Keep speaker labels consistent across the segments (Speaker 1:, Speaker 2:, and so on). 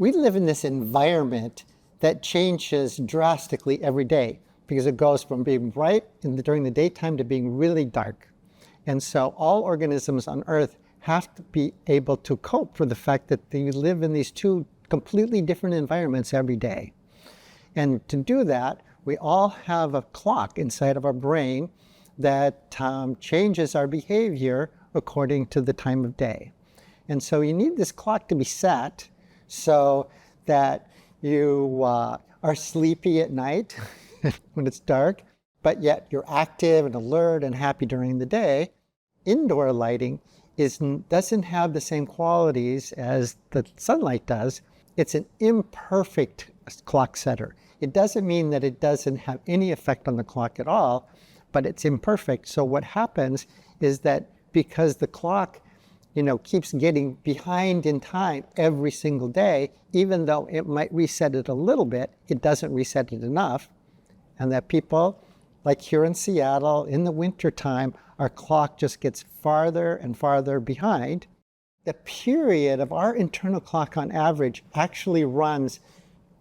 Speaker 1: We live in this environment that changes drastically every day because it goes from being bright during the daytime to being really dark. And so all organisms on Earth have to be able to cope with the fact that they live in these two completely different environments every day. And to do that, we all have a clock inside of our brain that changes our behavior according to the time of day. And so you need this clock to be set so that you are sleepy at night when it's dark, but yet you're active and alert and happy during the day. Indoor lighting doesn't have the same qualities as the sunlight does. It's an imperfect clock setter. It doesn't mean that it doesn't have any effect on the clock at all, but it's imperfect. So what happens is that because the clock, keeps getting behind in time every single day, even though it might reset it a little bit, it doesn't reset it enough. And that people, like here in Seattle, in the wintertime, our clock just gets farther and farther behind. The period of our internal clock on average actually runs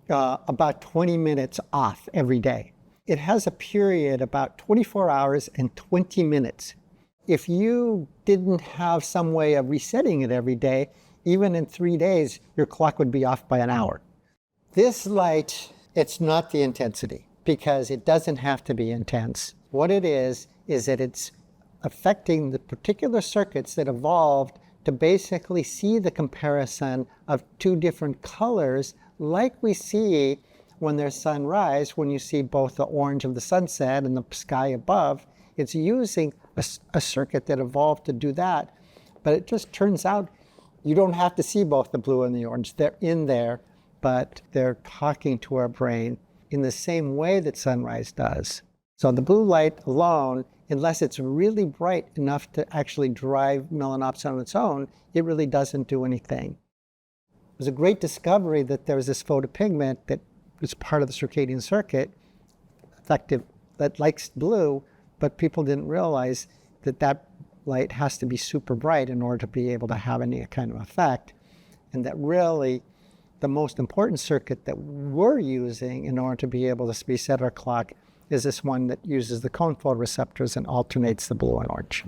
Speaker 1: about 20 minutes off every day. It has a period about 24 hours and 20 minutes. If you didn't have some way of resetting it every day, even in 3 days, your clock would be off by an hour. This light, it's not the intensity because it doesn't have to be intense. What it is that it's affecting the particular circuits that evolved to basically see the comparison of two different colors like we see when there's sunrise, when you see both the orange of the sunset and the sky above. It's using a circuit that evolved to do that, but it just turns out you don't have to see both the blue and the orange. They're in there, but they're talking to our brain in the same way that sunrise does. So the blue light alone, unless it's really bright enough to actually drive melanopsin on its own, it really doesn't do anything. It was a great discovery that there was this photopigment that is part of the circadian circuit, effective, that likes blue, but people didn't realize that that light has to be super bright in order to be able to have any kind of effect. And that really the most important circuit that we're using in order to be able to reset our clock is this one that uses the cone photoreceptors and alternates the blue and orange.